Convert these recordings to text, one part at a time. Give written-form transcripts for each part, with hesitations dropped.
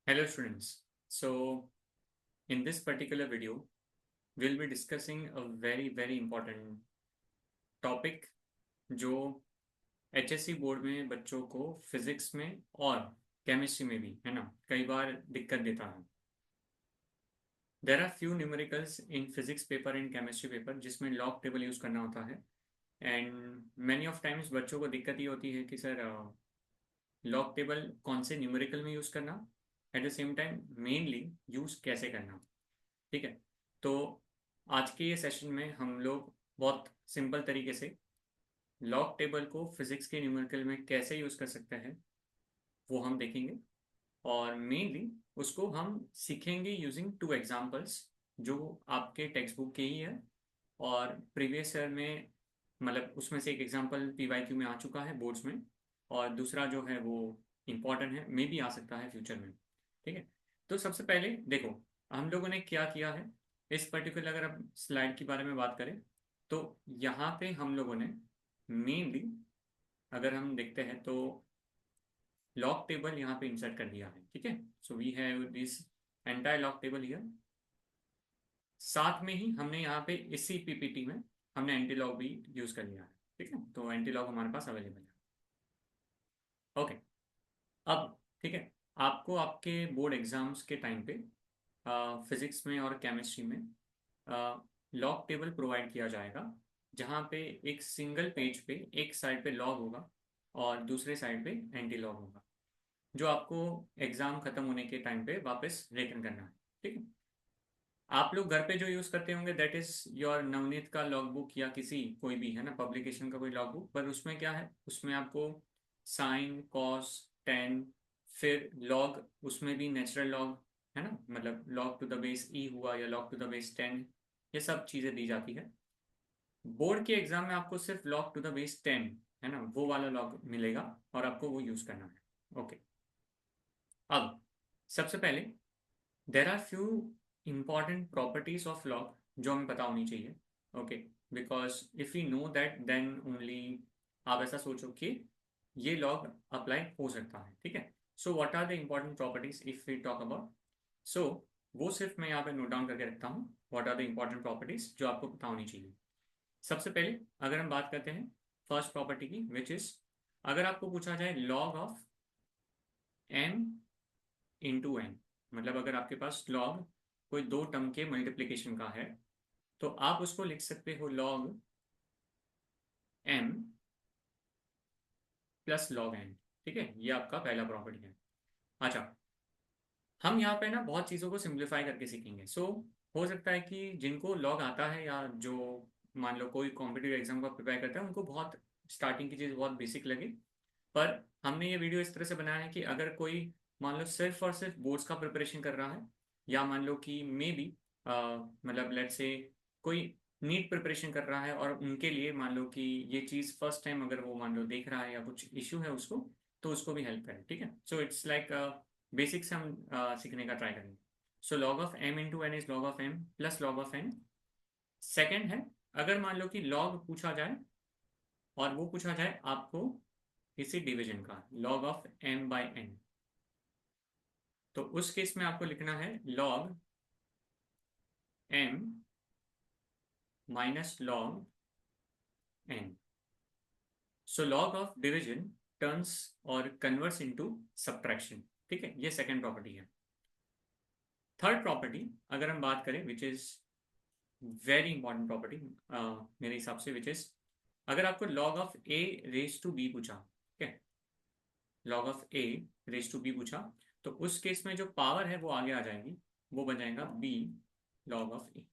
Hello students. So in this particular video, we'll be discussing a very important topic जो HSC board में बच्चों को physics में और केमिस्ट्री में भी है ना कई बार दिक्कत देता है. There are few numericals in physics paper and chemistry paper जिसमें लॉग टेबल यूज़ करना होता है एंड मैनी ऑफ टाइम्स बच्चों को दिक्कत ये होती है कि सर लॉग टेबल कौन से न्यूमेरिकल में यूज़ करना, at the same time mainly use कैसे करना. ठीक है. तो आज के ये सेशन में हम लोग बहुत सिंपल तरीके से लॉग टेबल को फिजिक्स के न्यूमेरिकल में कैसे यूज़ कर सकते हैं वो हम देखेंगे और मेनली उसको हम सीखेंगे यूजिंग टू एग्जांपल्स जो आपके टेक्स्ट बुक के ही है और प्रीवियस ईयर में मतलब उसमें से एक एग्जांपल PYQ में आ चुका है बोर्ड्स में और दूसरा जो है वो इम्पॉर्टेंट है, मे भी आ सकता है फ्यूचर में. ठीक है. तो सबसे पहले देखो हम लोगों ने क्या किया है. इस पर्टिकुलर अगर आप स्लाइड के बारे में बात करें तो यहाँ पे हम लोगों ने मेनली अगर हम देखते हैं तो लॉग टेबल यहाँ पे इंसर्ट कर दिया है. ठीक है. So we have this entire log table here. साथ में ही हमने यहाँ पे इसी PPT में हमने एंटी लॉग भी यूज कर लिया है. ठीक है. तो एंटी लॉग हमारे पास अवेलेबल है. ओके. अब ठीक है, आपको आपके बोर्ड एग्जाम्स के टाइम पे फिजिक्स में और केमिस्ट्री में लॉग टेबल प्रोवाइड किया जाएगा जहाँ पे एक सिंगल पेज पे एक साइड पे लॉग होगा और दूसरे साइड पे एंटी लॉग होगा जो आपको एग्जाम खत्म होने के टाइम पे वापस रिटर्न करना है. ठीक है. आप लोग घर पे जो यूज करते होंगे दैट इज योर नवनीत का लॉग बुक या किसी कोई भी है ना पब्लिकेशन का कोई लॉग बुक, पर उसमें क्या है, उसमें आपको साइन कॉस टेन फिर लॉग, उसमें भी नेचुरल लॉग है ना, मतलब लॉग टू द बेस ई हुआ या log to the base ten, ये सब चीजें दी जाती है. बोर्ड के एग्जाम में आपको सिर्फ log to the base ten है ना वो वाला लॉग मिलेगा और आपको वो यूज करना है. ओके. अब सबसे पहले there are few important properties of log जो हमें पता होनी चाहिए. Okay. Because if you know that then only आप ऐसा सोचो कि ये लॉग अप्लाई हो सकता है. ठीक है. So what are the important properties if we talk about. So वो सिर्फ मैं यहाँ पे नोट डाउन करके रखता हूँ what are the important properties जो आपको पता होनी चाहिए. सबसे पहले अगर हम बात करते हैं फर्स्ट प्रॉपर्टी की विच इज अगर आपको पूछा जाए log of m into n, मतलब अगर आपके पास लॉग कोई दो टर्म के मल्टीप्लीकेशन का है तो आप उसको लिख सकते हो log m plus log n. ठीक है. ये आपका पहला प्रॉपर्टी है. अच्छा, हम यहाँ पे ना बहुत चीज़ों को सिंप्लीफाई करके सीखेंगे. सो हो सकता है कि जिनको लॉग आता है या जो मान लो कोई कॉम्पिटिटिव एग्जाम का प्रिपेयर करता है उनको बहुत स्टार्टिंग की चीज़ बहुत बेसिक लगे, पर हमने ये वीडियो इस तरह से बनाया है कि अगर कोई मान लो सिर्फ और सिर्फ बोर्ड्स का प्रिपरेशन कर रहा है या मान लो कि मे बी मतलब लेट्स से कोई नीट प्रिपरेशन कर रहा है और उनके लिए मान लो कि ये चीज़ फर्स्ट टाइम अगर वो मान लो देख रहा है या कुछ इश्यू है उसको, तो उसको भी हेल्प करे. ठीक है. सो इट्स लाइक बेसिक से हम सीखने का ट्राई करेंगे. So log of m into N is log of m plus log of n. Second है अगर मान लो कि लॉग पूछा जाए और वो पूछा जाए आपको इसी डिवीजन का log of m by n, तो उस केस में आपको लिखना है log m minus log n. So log of division turns और कन्वर्ट्स इनटू सब्ट्रैक्शन. ठीक है. ये सेकंड प्रॉपर्टी है. थर्ड प्रॉपर्टी अगर हम बात करें which is very important property मेरे हिसाब से, विच इज अगर आपको log of a raise to b पूछा, ठीक है, log of a raise to b पूछा, तो उस केस में जो पावर है वो आगे आ जाएगी, वो बन जाएगा b log of a,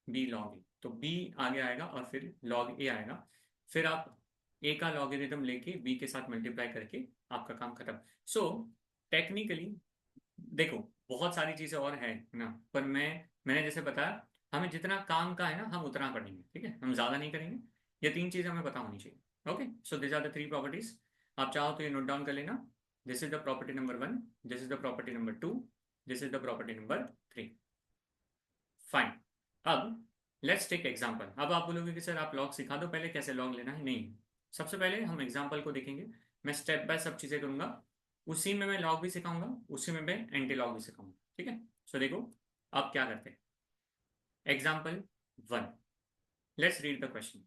b log a. तो b आगे आएगा और फिर log a आएगा, फिर आप a का लॉगरिथम लेके b के साथ मल्टीप्लाई करके आपका काम खत्म. सो टेक्निकली देखो बहुत सारी चीजें और है ना, पर मैंने जैसे बताया हमें जितना काम का है ना हम उतना करेंगे. ठीक है. हम ज्यादा नहीं करेंगे. ये तीन चीजें हमें पता होनी चाहिए. Okay. So this are the three properties. आप चाहो तो ये नोट डाउन कर लेना. This is the property number one, this is the property number two, this is the property number three. Fine. अब लेट्स टेक एग्जाम्पल. अब आप बोलोगे कि सर आप लॉग सिखा दो पहले कैसे लॉग लेना है. नहीं, सबसे पहले हम एग्जाम्पल को देखेंगे. मैं स्टेप बाय सब चीजें करूंगा उसी में मैं लॉग भी सिखाऊंगा, उसी में मैं एंटी लॉग भी सिखाऊंगा, ठीक है। सो देखो अब क्या करते हैं। Example 1, let's read the question.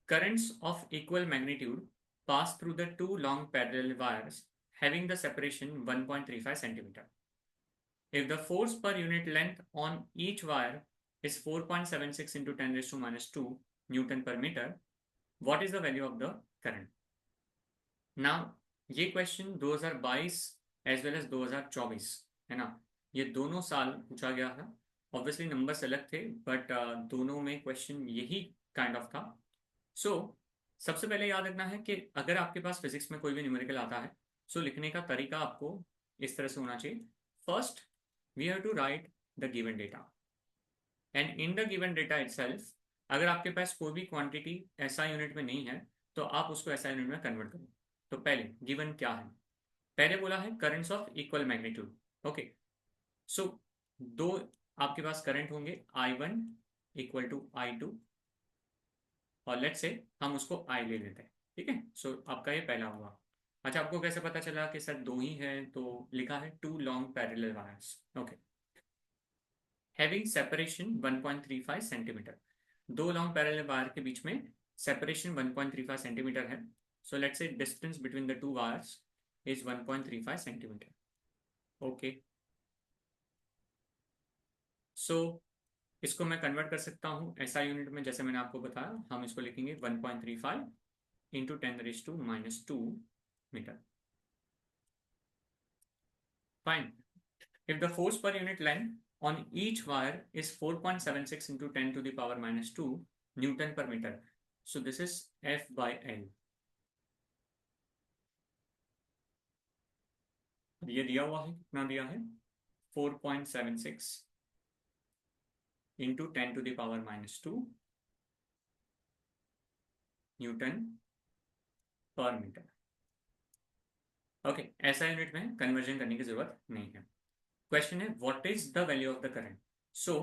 Currents of equal magnitude pass through the two long parallel wires having the separation 1.35 centimeter. If the force per unit length on each wire is 4.76 into 10 raised to minus 2 Newton per meter, what is the value of the current? Now, ये question 2022 as well as 2024 है ना, ये दोनों साल पूछा गया था। Obviously numbers अलग थे बट दोनों में क्वेश्चन यही काइंड ऑफ था। सो सबसे पहले याद रखना है कि अगर आपके पास फिजिक्स में कोई भी न्यूमेरिकल आता है, सो लिखने का तरीका आपको इस तरह से होना चाहिए। First we have to write the given data and in the given data itself अगर आपके पास कोई भी क्वांटिटी ऐसा यूनिट में नहीं है तो आप उसको ऐसा यूनिट में कन्वर्ट करो। तो पहले गिवन क्या है, पहले बोला है currents of equal magnitude. Okay, so दो आपके पास करंट होंगे, I1 इक्वल टू I2 और लेट से हम उसको I ले लेते हैं, ठीक है। सो आपका ये पहला हुआ। अच्छा, आपको कैसे पता चला कि सर दो ही है, तो लिखा है two long parallel wires. Okay, having separation 1.35 centimetre, दो लॉन्ग पैरेलल वायर के बीच में सेपरेशन 1.35 सेंटीमीटर है। So let's say distance between the two wires is 1.35 centimetre. Okay, so इसको मैं कन्वर्ट कर सकता हूँ ऐसा यूनिट में, जैसे मैंने आपको बताया हम इसको लिखेंगे 1.35 into 10 raise to minus 2 metre. Fine, if the force per unit length on each wire is 4.76 into 10 to the power minus 2 Newton per meter, so this is F by L। ये दिया हुआ है, कितना दिया है 4.76 into 10 to the power minus 2 Newton पर metre. Okay, ऐसा unit में कन्वर्जन करने की जरूरत नहीं है। क्वेश्चन है what is the value of the current. So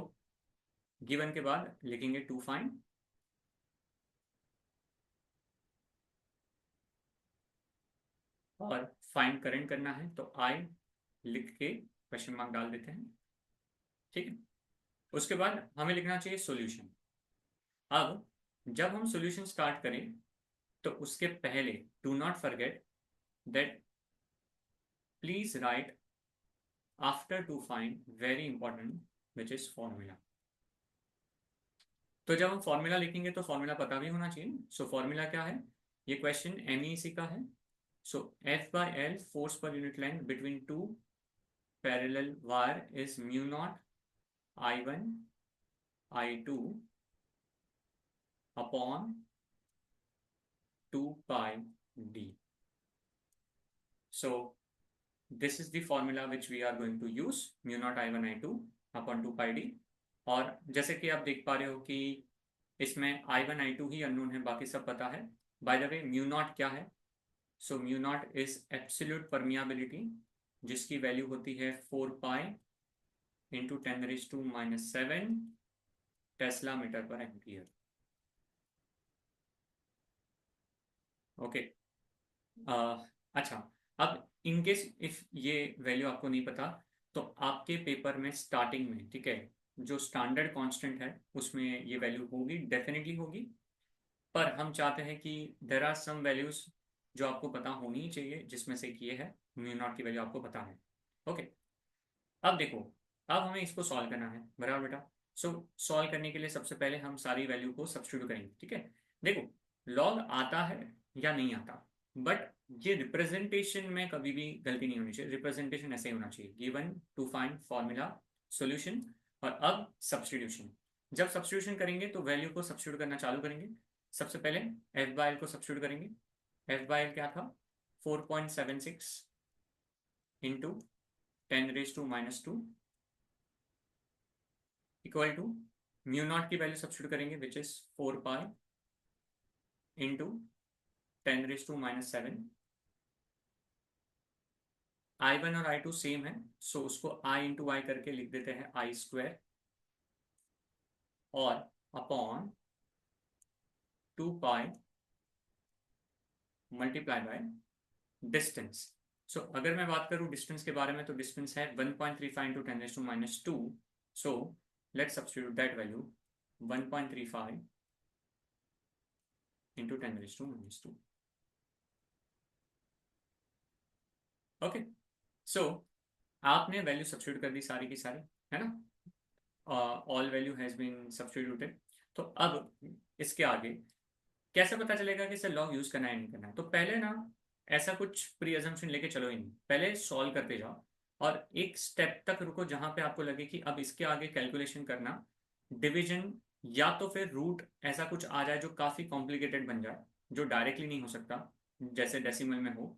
given के बाद लिखेंगे टू फाइंड, और फाइंड करंट करना है तो आई लिख के क्वेश्चन मार्क डाल देते हैं, ठीक है। उसके बाद हमें लिखना चाहिए सॉल्यूशन। अब जब हम सॉल्यूशन स्टार्ट करें तो उसके पहले do not forget that please right after two find very important which is formula. तो जब हम फॉर्मूला लिखेंगे तो फॉर्मूला पता भी होना चाहिए। सो फॉर्मूला क्या है, ये क्वेश्चन MEC का है। सो F by L force per unit length between two parallel wire is mu naught I1 I2 upon 2 pi d. So this is the formula which we are going to use, mu naught I1 I2 upon 2 pi d। और जैसे कि आप देख पा रहे हो कि इसमें I1 I2 ही अननोन है, बाकी सब पता है। By the way mu naught क्या है, so mu naught is absolute permeability जिसकी वैल्यू होती है 4 pi into 10 raise to minus 7 tesla metre पर एम्पियर। ओके, अच्छा, अब इन केस इफ ये वैल्यू आपको नहीं पता तो आपके पेपर में स्टार्टिंग में, ठीक है, जो स्टैंडर्ड कांस्टेंट है उसमें ये वैल्यू होगी, डेफिनेटली होगी। पर हम चाहते हैं कि देर आर सम वैल्यूज जो आपको पता होनी ही चाहिए, जिसमें से कि ये है म्यू नॉट की वैल्यू आपको पता है। ओके, अब देखो, अब हमें इसको सॉल्व करना है, बराबर बेटा। सो सॉल्व करने के लिए सबसे पहले हम सारी वैल्यू को सब्स्टिट्यूट करेंगे, ठीक है। देखो लॉग आता है या नहीं आता, बट ये रिप्रेजेंटेशन में कभी भी गलती नहीं होनी चाहिए। रिप्रेजेंटेशन ऐसे ही होना चाहिए, given to find formula solution और अब सब्स्टिट्यूशन। जब सब्स्टिट्यूशन करेंगे तो वैल्यू को सब्स्टिट्यूट करना चालू करेंगे। सबसे पहले F बाय L को सब्स्टिट्यूट करेंगे। F बाय L क्या था 4.76 into 10 raise to minus 2 equal to mu naught की वैल्यू सब्स्टिट्यूट करेंगे which is 4 pi into 10 raise to minus 7। I1 और I2 सेम है, सो उसको I इंटू आई करके लिख देते हैं I स्क्वायर और upon 2 pi multiply by distance. So अगर मैं बात करूँ डिस्टेंस के बारे में तो डिस्टेंस है 1.35 into 10⁻²। So let's substitute that value 1.35 into 10⁻²। Okay, so आपने वैल्यू सब्स्टिट्यूट कर दी सारी की सारी, है ना? All value has been substituted. तो अब इसके आगे कैसे पता चलेगा कि इसे लॉग यूज करना है नहीं करना है? तो पहले ना ऐसा कुछ प्री अजम्पशन लेके चलो ही नहीं, पहले सॉल्व करते जाओ और एक स्टेप तक रुको जहां पे आपको लगे कि अब इसके आगे कैलकुलेशन करना, डिवीजन या तो फिर रूट ऐसा कुछ आ जाए जो काफी कॉम्प्लिकेटेड बन जाए, जो डायरेक्टली नहीं हो सकता जैसे डेसिमल में हो,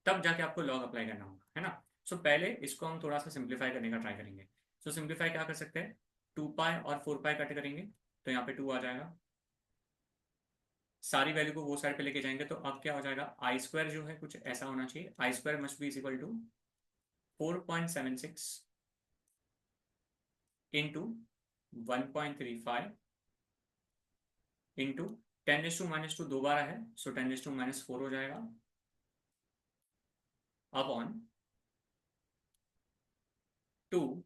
तब जाके आपको लॉग अप्लाई करना होगा, है ना? सो पहले इसको हम थोड़ा सा सिंप्लीफाई करने का ट्राई करेंगे। सो सिंप्लीफाई क्या कर सकते हैं, 2 पाई और 4 पाई कट करेंगे तो यहाँ पे 2 आ जाएगा, सारी वैल्यू को वो साइड पे लेके जाएंगे तो अब क्या हो जाएगा, आई स्क्वायर जो है कुछ ऐसा होना चाहिए, I square must be is equal to 4.76 into 1.35 into 10⁻², दो बार है सो 10⁻⁴ हो जाएगा अपॉन 2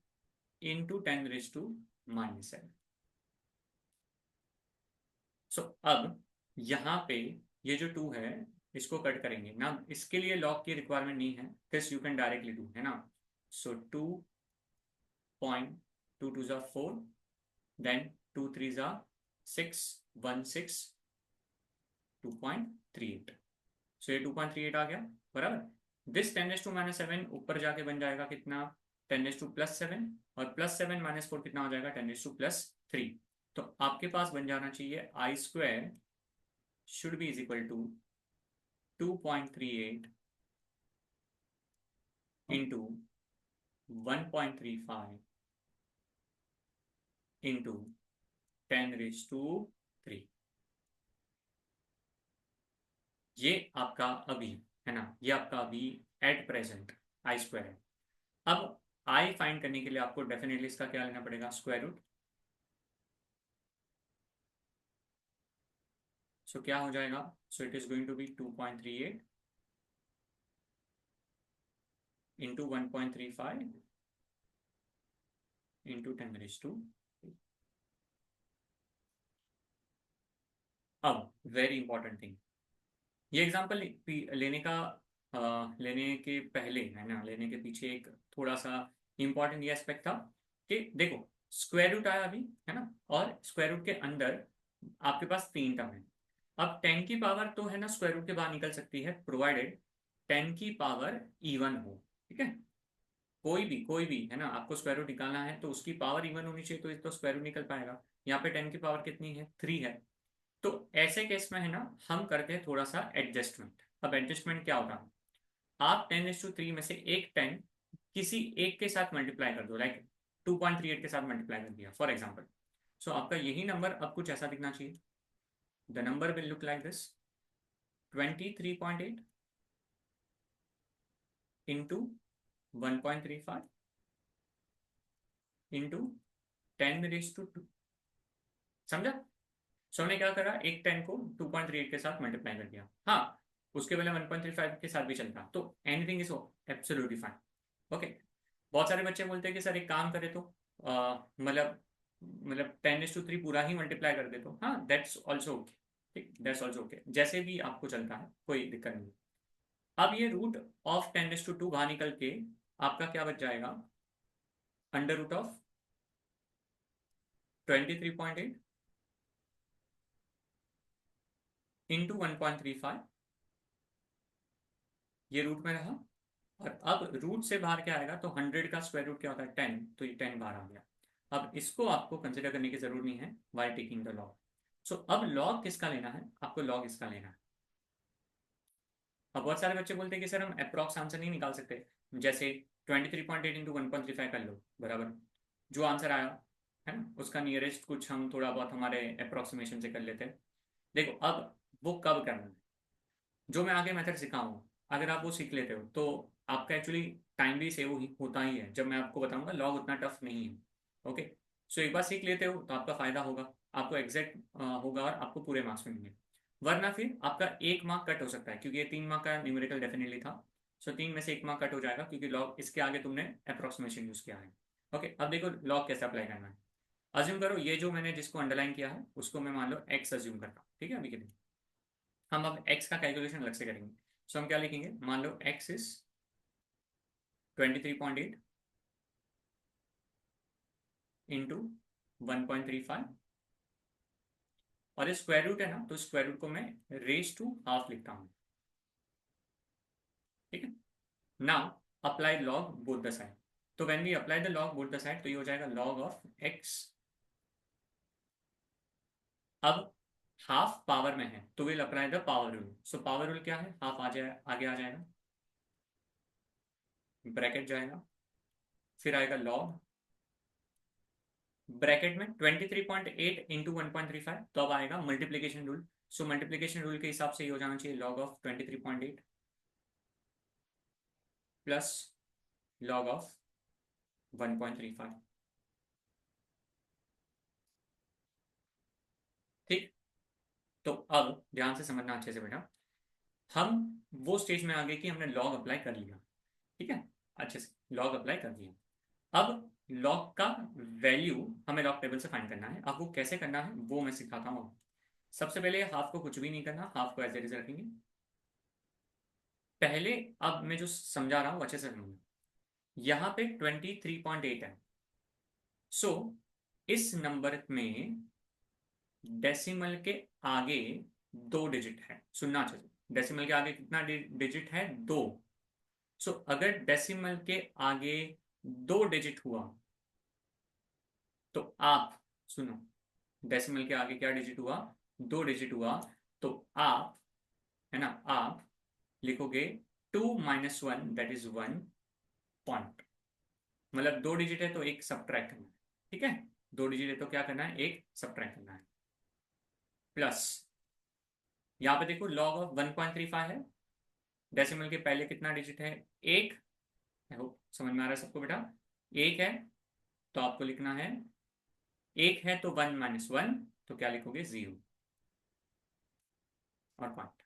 इंटू 10⁻⁻7। सो अब यहाँ पे ये जो 2 है इसको कट करेंगे ना, इसके लिए लॉग की रिक्वायरमेंट नहीं है, this you can directly do, है ना? सो 2.22 = 4, देन 2 3 = 6, 1 6, 2.38। सो ये 2.38 आ गया, बराबर। दिस 10⁻⁻7 ऊपर जाके बन जाएगा कितना, 10⁻+7, और +7 - 4 कितना हो जाएगा, 10⁻3। तो आपके पास बन जाना चाहिए I square should be is equal to 2.38 into 1.35 into 10⁻3। ये आपका अभी, है ना, ये आपका अभी एट प्रेजेंट आई स्क्वायर है। अब आई फाइंड करने के लिए आपको डेफिनेटली इसका क्या लेना पड़ेगा, स्क्वायर रूट। सो क्या हो जाएगा, so it is going to be 2.38 into 1.35 into 10⁻²। अब वेरी इंपॉर्टेंट थिंग, ये एग्जांपल लेने का लेने के पहले, है ना, लेने के पीछे एक थोड़ा सा इंपॉर्टेंट ये एस्पेक्ट था कि देखो स्क्वायर रूट आया अभी, है ना, और स्क्वायर रूट के अंदर आपके पास 3 टर्म है। अब 10 की पावर तो है ना स्क्वायर रूट के बाहर निकल सकती है प्रोवाइडेड 10 की पावर इवन हो, ठीक है? कोई भी है ना, आपको स्क्वायर रूट निकालना है तो उसकी पावर इवन होनी चाहिए, तो तो स्क्वायर रूट निकल पाएगा। यहाँ पे 10 की पावर कितनी है, 3 है। तो ऐसे केस में है ना हम करते हैं थोड़ा सा एडजस्टमेंट। अब एडजस्टमेंट क्या होगा, आप 10⁻3 में से एक 10 किसी एक के साथ मल्टीप्लाई कर दो, लाइक 2.38 के साथ मल्टीप्लाई कर दिया फॉर एग्जाम्पल। सो आपका यही नंबर अब कुछ ऐसा दिखना चाहिए, the number will look like this, 23.8 into 1.35 into 10⁻²। समझा? सो हमने क्या करा, एक 10 को 2.38 के साथ मल्टीप्लाई कर दिया, हाँ उसके पहले 1.35 के साथ भी चलता, तो anything is absolutely fine. Okay, बहुत सारे बच्चे बोलते हैं कि सर एक काम करे तो मतलब 10⁻³ पूरा ही मल्टीप्लाई कर दे, तो हाँ दैट्स ऑल्सो ओके, ठीक, दैट्स ऑल्सो ओके, जैसे भी आपको चलता है कोई दिक्कत नहीं। अब ये रूट ऑफ 10⁻² बाहर निकल के आपका क्या बच जाएगा, अंडर रूट ऑफ 23.8 इंटू 1.35, ये रूट में रहा। और अब रूट से बाहर क्या आएगा, तो 100 का स्क्वायर रूट क्या होता है, 10, तो ये 10 बाहर आ गया। अब इसको आपको कंसिडर करने की जरूरत नहीं है वाई टेकिंग द लॉग। सो अब लॉग किसका लेना है, आपको लॉग इसका लेना है। अब बहुत सारे बच्चे बोलते हैं कि सर हम अप्रॉक्स आंसर नहीं निकाल सकते, जैसे 23.8 इंटू 1.35 कर लो, बराबर, जो आंसर आया है ना उसका नियरेस्ट कुछ हम थोड़ा बहुत हमारे अप्रोक्सीमेशन से कर लेते हैं। देखो अब वो कब करना है, जो मैं आगे मेथड सिखाऊंगा, अगर आप वो सीख लेते हो तो आपका एक्चुअली टाइम भी सेव होता ही है, जब मैं आपको बताऊंगा लॉग उतना टफ नहीं है। ओके, सो एक बार सीख लेते हो तो आपका फायदा होगा, आपको एग्जैक्ट होगा और आपको पूरे मार्क्स मिलेंगे। वरना फिर आपका 1 मार्क कट हो सकता है, क्योंकि ये 3 मार्क का न्यूमेरिकल डेफिनेटली था, सो 3 में से 1 मार्क कट हो जाएगा क्योंकि लॉग इसके आगे तुमने अप्रोक्सीमेशन यूज किया है। ओके, अब देखो लॉग कैसे अप्लाई करना है। अज्यूम करो ये जो मैंने जिसको अंडरलाइन किया है उसको मैं मान लो x अज्यूम करता हूँ, ठीक है। अभी के लिए हम अब x का कैलकुलेशन अलग से करेंगे। सो हम क्या लिखेंगे, मान लो x इज 23.8 इंटू 1.35 और ये स्क्वायर रूट है ना, तो स्क्वायर रूट को मैं रेज टू हाफ लिखता हूँ, ठीक है। Now apply log both the side. तो when we apply the log both the side तो ये हो जाएगा लॉग ऑफ x। अब हाफ पावर में है तो will apply the power rule. So power rule क्या है, हाफ आ जाए आगे आ जाएगा, ब्रैकेट जाएगा, फिर आएगा लॉग, ब्रैकेट में 23.8 इंटू 1.35, तो अब आएगा multiplication rule. So multiplication rule के हिसाब से ये हो जाना चाहिए log of 23.8 plus log of 1.35, ठीक। तो अब ध्यान से समझना अच्छे से बेटा, हम वो स्टेज में आ गए कि हमने लॉग अप्लाई कर लिया, ठीक है, अच्छे से लॉग अप्लाई कर दिया। अब लॉग का वैल्यू हमें लॉग टेबल से फाइंड करना है। अब वो कैसे करना है वो मैं सिखाता हूँ। सबसे पहले हाफ को कुछ भी नहीं करना, हाफ को एज इट इज रखेंगे पहले। अब मैं जो समझा रहा हूँ अच्छे से समझना, यहाँ पे 23.8 है। सो इस नंबर में डेसिमल के आगे 2 डिजिट है, सुनना चाहिए। डेसिमल के आगे कितना डिजिट है, 2। सो अगर डेसिमल के आगे 2 डिजिट हुआ तो आप सुनो, डेसिमल के आगे क्या डिजिट हुआ, 2 डिजिट हुआ, तो आप, है ना, आप लिखोगे 2 - 1 दैट इज 1 पॉइंट। मतलब 2 डिजिट है तो एक सब्ट्रैक्ट करना है, ठीक है। 2 डिजिट है तो क्या करना है, एक सब्ट्रैक्ट करना है, प्लस यहाँ पे देखो लॉग ऑफ 1.35 है, डेसिमल के पहले कितना डिजिट है, 1। आई होप समझ में आ रहा है सबको बेटा। 1 है तो आपको लिखना है, 1 है तो 1 - 1, तो क्या लिखोगे, 0 और पॉइंट,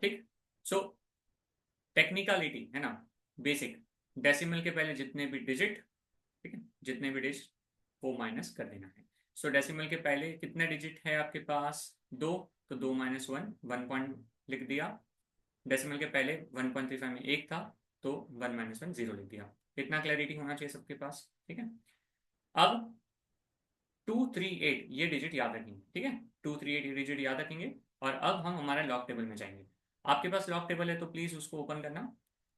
ठीक। सो टेक्निकलिटी है ना, बेसिक, डेसिमल के पहले जितने भी डिजिट, ठीक है, जितने भी डिजिट वो माइनस कर देना है। सो डेसिमल के पहले कितने डिजिट है आपके पास, 2, तो 2 - 1 1 पॉइंट लिख दिया। डेसिमल के पहले 1.35 में 1 था तो 1 - 1 0 लिख दिया। इतना क्लैरिटी होना चाहिए सबके पास, ठीक है। अब 238 ये डिजिट याद रखेंगे, ठीक है, 238 ये डिजिट याद रखेंगे। और अब हम हमारे लॉग टेबल में जाएंगे। आपके पास लॉग टेबल है तो प्लीज उसको ओपन करना।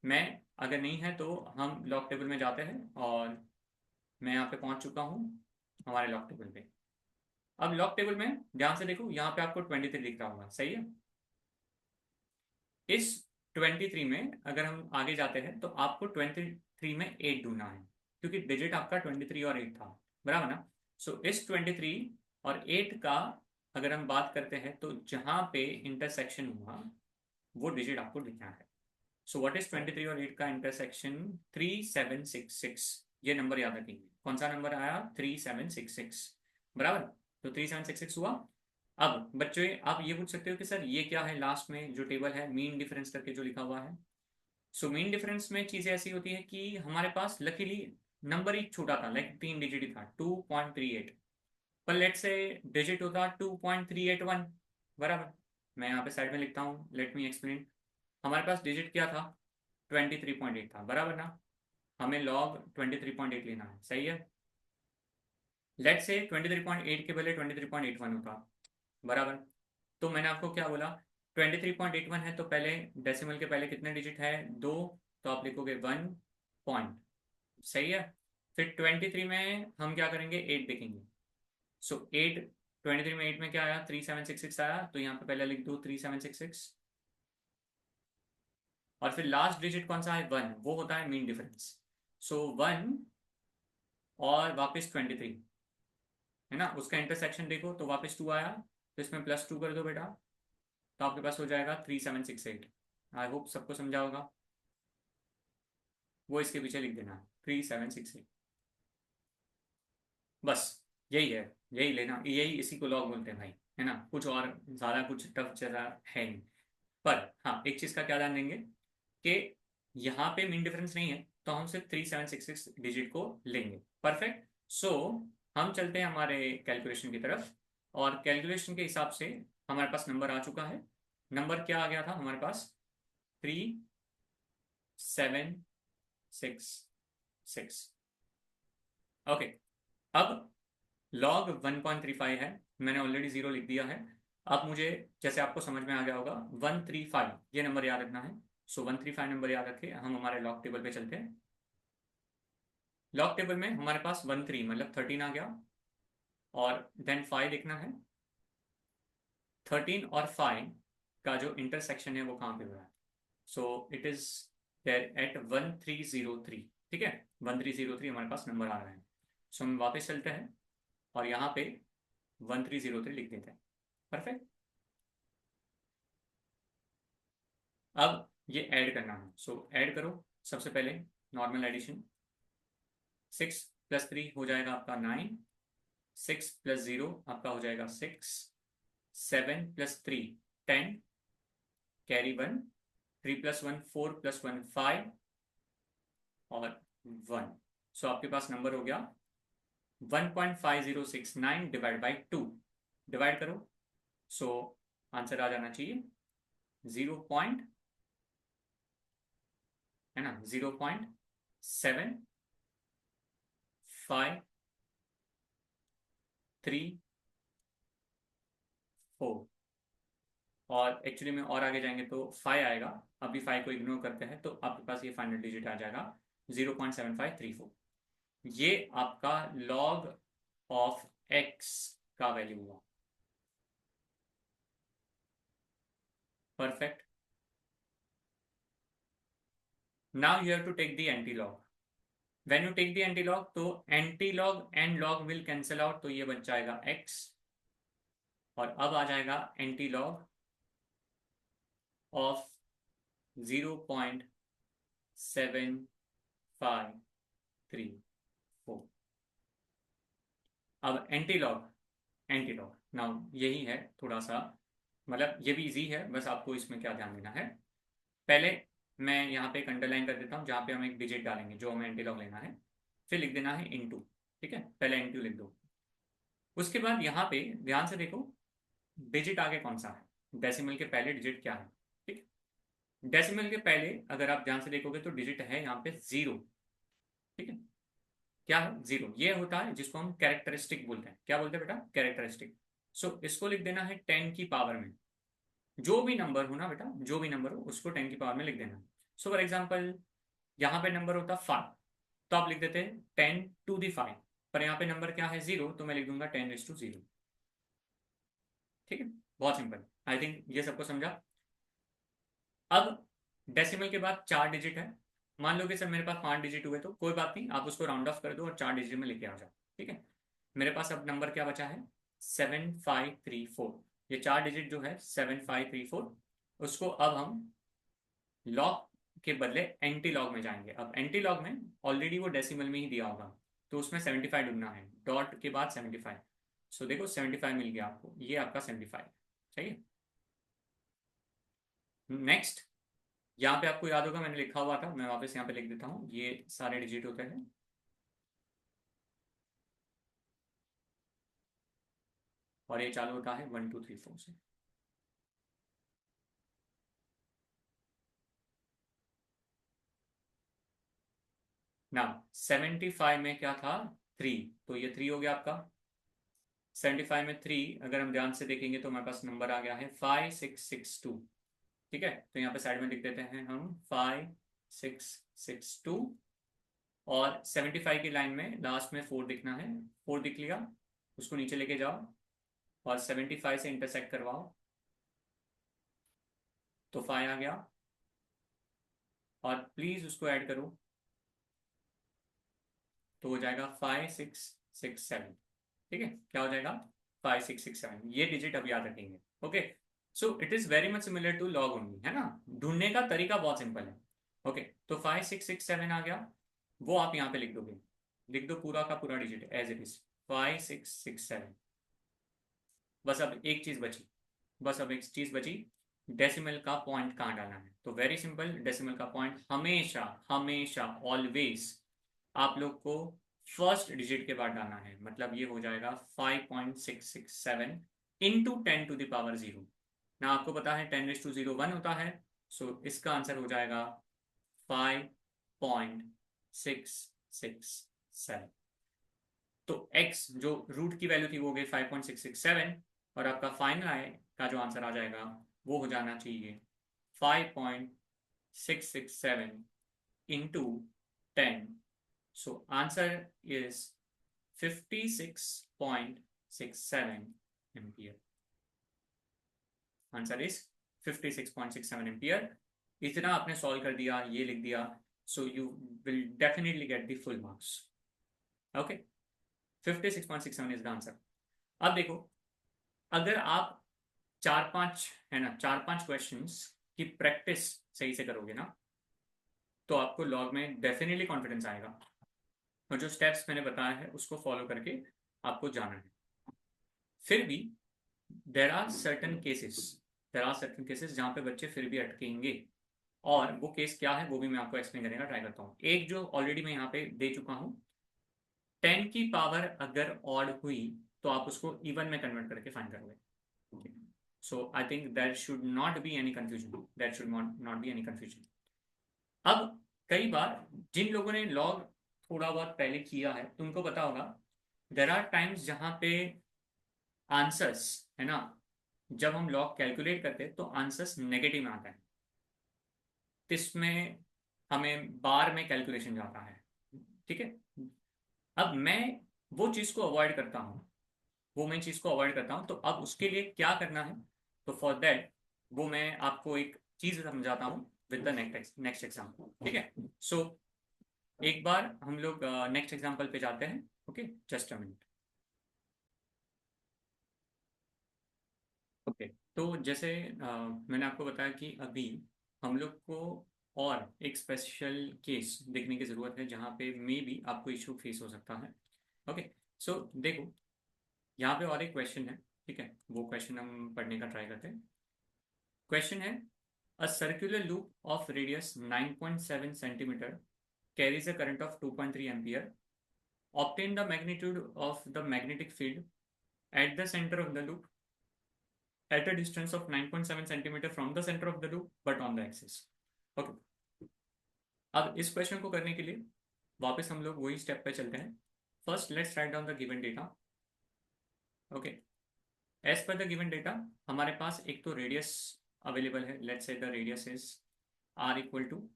मैं, अगर नहीं है तो हम लॉग टेबल में जाते हैं और मैं यहाँ पे पहुंच चुका हूँ हमारे लॉग टेबल पे। अब लॉग टेबल में ध्यान से देखो, यहाँ पे आपको 23 दिख रहा होगा, सही है। इस 23 में अगर हम आगे जाते हैं तो आपको 23 में 8 ढूंढना है, क्योंकि डिजिट आपका 23 और 8 था, बराबर ना। सो इस 23 और 8 का अगर हम बात करते हैं तो जहां पे इंटरसेक्शन हुआ वो डिजिट आपको लिखना है। सो व्हाट इज 23 और 8 का इंटरसेक्शन, 3766। ये नंबर याद रखेंगे, कौन सा नंबर आया, 3766, बराबर। तो 3766 हुआ। अब बच्चों आप ये पूछ सकते हो कि सर ये क्या है, लास्ट में जो टेबल है मीन डिफरेंस करके जो लिखा हुआ है। सो मीन डिफरेंस में चीजें ऐसी होती है कि हमारे पास लकीली नंबर ही छोटा था, लाइक 3 डिजिट ही था, 2.38। पर लेट से डिजिट होता 2.381, बराबर। मैं यहाँ पे साइड में लिखता हूँ, लेट मी एक्सप्लेन। हमारे पास डिजिट क्या था, 23.8 था, बराबर ना। हमें लॉग 23.8 लेना है, सही है। लेट से 23.8 के बदले 23.81 होता, बराबर। तो मैंने आपको क्या बोला, 23.81 है तो पहले डेसिमल के पहले कितने डिजिट है, 2, तो आप लिखोगे 1 पॉइंट, सही है। फिर 23 में हम क्या करेंगे, 8 देखेंगे। सो 8, 23 में 8 में क्या आया, 3766 आया, तो यहाँ पे पहले लिख दो 3766। और फिर लास्ट डिजिट कौन सा है, 1, वो होता है मीन डिफरेंस। सो 1 और वापस 23, है ना, उसका इंटरसेक्शन देखो तो वापस 2 आया, तो इसमें +2 कर दो बेटा, तो आपके पास हो जाएगा 3768। आई होप सबको समझा होगा, वो इसके पीछे लिख देना 3768, बस यही है। यही लेना, यही इसी को लॉग बोलते हैं भाई, है ना, कुछ और ज़्यादा कुछ टफ जरा है नहीं। पर हाँ एक चीज़ का क्या ध्यान देंगे, कि यहाँ पे मीन डिफरेंस नहीं है, तो हम सिर्फ 3766 डिजिट को लेंगे। परफेक्ट। सो हम चलते हैं हमारे कैलकुलेशन की तरफ, और कैलकुलेशन के हिसाब से हमारे पास नंबर आ चुका है। नंबर क्या आ गया था हमारे पास? 3766। ओके। अब लॉग 1.35 है, मैंने ऑलरेडी जीरो लिख दिया है। अब मुझे, जैसे आपको समझ में आ गया होगा, 135 ये नंबर याद रखना है। सो 135 नंबर याद रखे, हम हमारे लॉग टेबल पे चलते हैं। लॉग टेबल में हमारे पास 13 मतलब 13 आ गया, और देन 5 लिखना है। 13 और 5 का जो इंटरसेक्शन है वो कहाँ पे हो रहा है? So it is there at 1303। ठीक है, 1303 हमारे पास नंबर आ रहा है। सो हम वापस चलते हैं और यहाँ पे 1303 लिख देते हैं। परफेक्ट। अब ये ऐड करना है, सो ऐड करो। सबसे पहले नॉर्मल एडिशन। 6 + 3 हो जाएगा आपका 9। 6 + 0 आपका हो जाएगा 6। 7 + 3 10, कैरी 1। 3 + 1 4 + 1 5 और 1। सो आपके पास नंबर हो गया 1.5069 डिवाइड बाई 2। डिवाइड करो, सो आंसर आ जाना चाहिए 0 पॉइंट, है ना, 0.753 4। और एक्चुअली में और आगे जाएंगे तो 5 आएगा। अभी 5 को इग्नोर करते हैं, तो आपके पास ये फाइनल डिजिट आ जाएगा 0.7534। ये आपका लॉग ऑफ एक्स का वैल्यू हुआ। Perfect. Now you have to take the anti log. When you take the anti log, तो anti log and log will cancel out, तो ये बन जाएगा एक्स। और अब आ जाएगा एंटी लॉग ऑफ 0.7534। अब एंटी लॉग नाउ यही है थोड़ा सा, मतलब ये भी इजी है, बस आपको इसमें क्या ध्यान देना है। पहले मैं यहाँ पे एक अंडरलाइन कर देता हूँ जहाँ पे हम एक डिजिट डालेंगे जो हमें एंटी लॉग लेना है। फिर लिख देना है इनटू। ठीक है, पहले इनटू लिख दो। उसके बाद यहाँ पे ध्यान से देखो, डिजिट आगे कौन सा है, डेसिमल के पहले डिजिट क्या है। ठीक, डेसिमल के पहले अगर आप ध्यान से देखोगे तो डिजिट है यहाँ पे 0। ठीक है, क्या है? 0। ये होता है जिसको हम कैरेक्टरिस्टिक बोलते हैं। क्या बोलते हैं बेटा? कैरेक्टरिस्टिक। सो इसको लिख देना है 10 की पावर में। जो भी नंबर हो ना बेटा, जो भी नंबर हो उसको 10 की पावर में लिख देना। सो फॉर एग्जाम्पल यहाँ पे नंबर होता 5, तो आप लिख देते हैं 10⁵। पर यहाँ पे नंबर क्या है? 0, तो मैं लिख दूंगा 10�0। ठीक है, बहुत सिंपल। आई थिंक ये सबको समझा। अब डेसिमल के बाद 4 डिजिट है। मान लो कि सर मेरे पास 5 डिजिट हुए, तो कोई बात नहीं, आप उसको राउंड ऑफ कर दो और 4 डिजिट में लेके आ जाओ। ठीक है, मेरे पास अब नंबर क्या बचा है? 7534। ये 4 डिजिट जो है 7534, उसको अब हम लॉग के बदले एंटी लॉग में जाएंगे। अब एंटी लॉग में ऑलरेडी वो डेसिमल में ही दिया होगा, तो उसमें 75 ढूंढना है, डॉट के बाद 75। सो देखो 75 मिल गया आपको, ये आपका 75। सही है। नेक्स्ट, यहाँ पे आपको याद होगा मैंने लिखा हुआ था, मैं वापस यहाँ पे लिख देता हूँ, ये सारे डिजिट होते हैं। और ये चालू होता है 1 2 3 4 से। ना 75 में क्या था? 3, तो ये 3 हो गया आपका। 75 में 3 अगर हम ध्यान से देखेंगे तो हमारे पास नंबर आ गया है 5662। ठीक है, तो यहाँ पे साइड में लिख देते हैं हम 5662। और 75 की लाइन में लास्ट में 4 दिखना है। 4 दिख लिया, उसको नीचे लेके जाओ और 75 से इंटरसेक्ट करवाओ, तो 5 आ गया। और प्लीज उसको ऐड करो, तो हो जाएगा 5667। ठीक है, क्या हो जाएगा? 5667। ये डिजिट अब याद रखेंगे। Okay, so it is very much similar to log only, है ना। ढूंढने का तरीका बहुत सिंपल है। ओके, तो 5667 आ गया, वो आप यहाँ पे लिख दोगे। लिख दो पूरा का पूरा डिजिट एज इट इज 5667। बस अब एक चीज बची, बस अब एक चीज बची, डेसिमल का पॉइंट कहाँ डालना है। तो वेरी सिंपल, डेसिमल का पॉइंट हमेशा हमेशा ऑलवेज आप लोग को फर्स्ट डिजिट के बाद डालना है। मतलब ये हो जाएगा 5.667 इंटू 10⁻0। ना आपको पता है 10⁻0 1 होता है, सो इसका आंसर हो जाएगा 5.667। तो x जो रूट की वैल्यू थी वो हो गई 5.667, और आपका फाइनल आए का जो आंसर आ जाएगा वो हो जाना चाहिए 5.667 into 10। So answer is 56.67 ampere. Answer is 56.67 ampere. इतना आपने सॉल्व कर दिया, ये लिख दिया, so you will definitely get the full marks. Okay, 56.67 is the answer. अब देखो, अगर आप चार पांच, है ना, चार पांच क्वेश्चंस की प्रैक्टिस सही से करोगे ना, तो आपको लॉग में डेफिनेटली कॉन्फिडेंस आएगा। और जो स्टेप्स मैंने बताया है उसको फॉलो करके आपको जाना है। फिर भी देर आर सर्टन केसेस, जहाँ पे बच्चे फिर भी अटकेंगे, और वो केस क्या है वो भी मैं आपको एक्सप्लेन करने का ट्राई करता हूँ। एक जो ऑलरेडी मैं यहाँ पे दे चुका हूँ, 10 की पावर अगर ऑड हुई तो आप उसको इवन में कन्वर्ट करके फाइंड करोगे। So I think there should not be any confusion, अब कई बार जिन लोगों ने लॉग थोड़ा बहुत पहले किया है तुमको पता होगा, देर आर टाइम्स जहां पे आंसर्स, है ना, जब हम लॉग कैलकुलेट करते हैं तो आंसर्स नेगेटिव में आता है, तो इसमें हमें बार में कैलकुलेशन जाता है। ठीक है, अब मैं वो चीज को अवॉइड करता हूँ, तो अब उसके लिए क्या करना है, तो फॉर दैट वो मैं आपको एक चीज समझाता हूँ विद द नेक्स्ट एग्जाम्पल। ठीक है, सो एक बार हम लोग नेक्स्ट एग्जाम्पल पे जाते हैं। Okay, just a minute. Okay, तो जैसे मैंने आपको बताया कि अभी हम लोग को और एक स्पेशल केस देखने की ज़रूरत है जहाँ पे मे बी आपको इशू फेस हो सकता है। ओके, सो देखो, यहाँ पे और एक क्वेश्चन है। ठीक है, वो क्वेश्चन हम पढ़ने का ट्राई करते हैं। क्वेश्चन है, a circular loop of radius 9.7 centimetre carries a current of 2.3 ampere. Obtain the magnitude of the magnetic field at the center of the loop at a distance of 9.7 centimeter from the center of the loop but on the axis. Okay. अब इस question को करने के लिए वापस हम लोग वही स्टेप पे चलते हैं। First let's write down the given data. Okay, as per the given data हमारे पास एक तो रेडियस अवेलेबल है। Let's say the radius is r equal to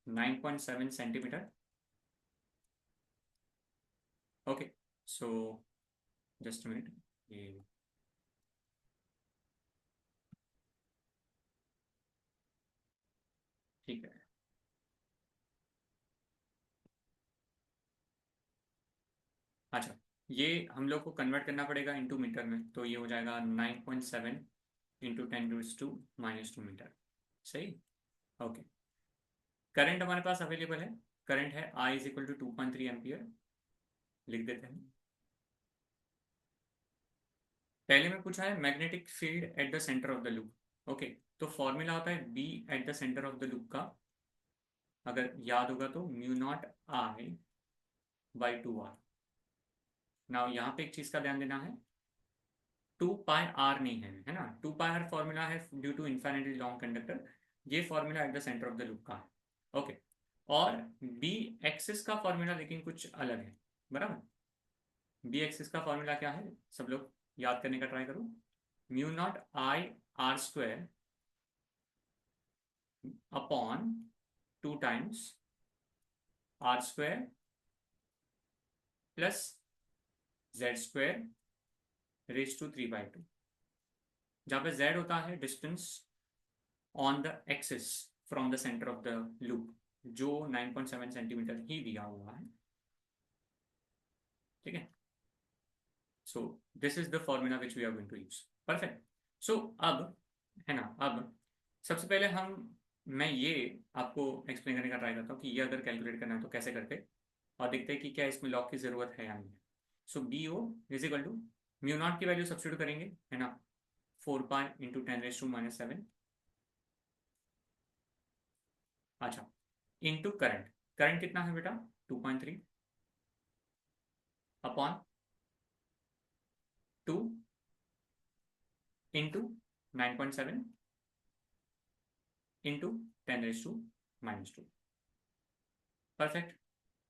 9.7 centimetre. Okay, so just a minute, ये ठीक है। अच्छा, ये हम लोग को कन्वर्ट करना पड़ेगा इनटू मीटर में, तो ये हो जाएगा 9.7 इंटू 10⁻²⁻² मीटर। सही। ओके, करंट हमारे पास अवेलेबल है, करंट है I is equal to 2.3 ampere. लिख देते हैं। पहले में पूछा है magnetic field at the centre of the loop. Okay, तो फॉर्मूला होता है B at the centre of the loop का, अगर याद होगा तो μ0I/2R। नाउ यहाँ पे एक चीज का ध्यान देना है, 2πr नहीं है, है ना। 2πr फॉर्मूला है due to infinitely long conductor, ये formula at the centre of the loop का है। ओके, और बी एक्सिस का फॉर्मूला लेकिन कुछ अलग है, बराबर। बी एक्सिस का फॉर्मूला क्या है, सब लोग याद करने का ट्राई करो। μ0I/r² upon 2 times r² plus z² raise to 3/2, जहाँ पे z होता है distance on the axis from the centre of the loop, जो 9.7 सेंटीमीटर ही दिया हुआ है। ठीक है, so this is the formula which we are going to use. Perfect. So अब, है ना, अब सबसे पहले हम, मैं ये आपको एक्सप्लेन करने का ट्राई करता हूँ कि ये अगर कैलकुलेट करना है तो कैसे करते, और देखते हैं कि क्या इसमें लॉग की जरूरत है या नहीं। So B O is equal to mu naught की वैल्यू सब्स्टिट्यूट करेंगे, है ना, 4 पाई इंटू 10⁻⁻⁷। अच्छा, इंटू करंट, करंट कितना है बेटा 2.3 अपॉन 2 इंटू 9.7 इंटू 10⁻⁻²। परफेक्ट।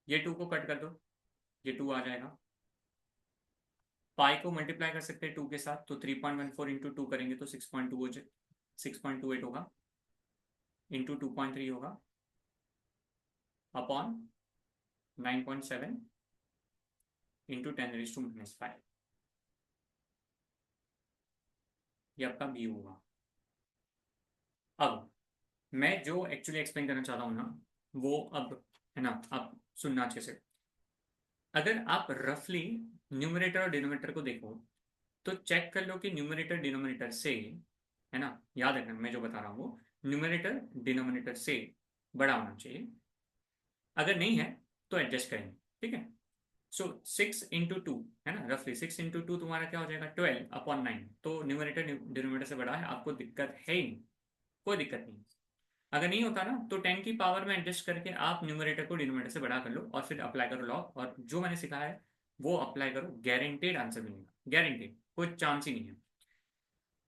ये 2 को कट कर दो, ये 2 आ जाएगा। पाई को मल्टीप्लाई कर सकते हैं 2 के साथ, तो 3.14 इंटू 2 करेंगे तो 6.2 हो जाए, 6.28 होगा, इंटू 2.3 होगा अपॉन 9.7 इंटू 10⁻⁻⁵। ये आपका बी होगा। अब मैं जो एक्चुअली एक्सप्लेन करना चाहता हूँ ना, वो अब है ना, आप सुनना अच्छे से। अगर आप रफली न्यूमरेटर और डिनोमिनेटर को देखो तो चेक कर लो कि न्यूमरेटर डिनोमिनेटर से, है ना, याद रखना मैं जो बता रहा हूँ वो न्यूमरेटर डिनोमिनेटर से बड़ा होना चाहिए। अगर नहीं है तो एडजस्ट करेंगे, ठीक है। सो 6 इंटू 2 है ना, रफली 6 इंटू 2 तुम्हारा क्या हो जाएगा 12/9। तो न्यूमरेटर डिनोमिनेटर से बड़ा है, आपको दिक्कत है ही नहीं, कोई दिक्कत नहीं। अगर नहीं होता ना तो 10 की पावर में एडजस्ट करके आप न्यूमरेटर को डिनोमिनेटर से बड़ा कर लो और फिर अप्लाई करो लॉ, और जो मैंने सिखाया है वो अप्लाई करो, गारंटेड आंसर मिलेगा, गारंटेड, कोई चांस ही नहीं है।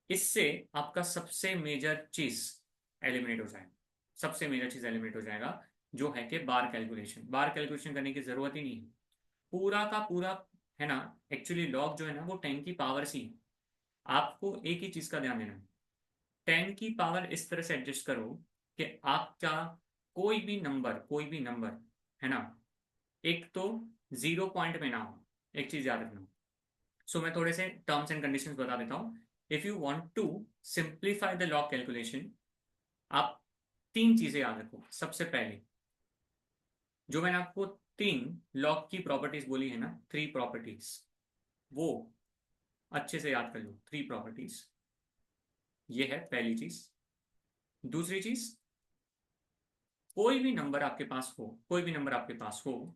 इससे आपका सबसे मेजर चीज एलिमिनेट हो जाएगा, सबसे मेजर चीज एलिमिनेट हो जाएगा, जो है कि बार कैलकुलेशन। बार कैलकुलेशन करने की जरूरत ही नहीं है, पूरा का पूरा है ना। एक्चुअली लॉग जो है ना वो 10 की पावर से ही है। आपको एक ही चीज का ध्यान देना है, 10 की पावर इस तरह से एडजस्ट करो कि आपका कोई भी नंबर है ना, एक तो 0 पॉइंट में ना हो, एक चीज याद रखना। सो मैं थोड़े से टर्म्स एंड कंडीशंस बता देता हूँ। If you want to simplify the log calculation, आप 3 चीजें याद रखो। सबसे पहले जो मैंने आपको 3 लॉग की प्रॉपर्टीज बोली है ना, 3 प्रॉपर्टीज, वो अच्छे से याद कर लो। 3 प्रॉपर्टीज, ये है पहली चीज। दूसरी चीज, कोई भी नंबर आपके पास हो, कोई भी नंबर आपके पास हो,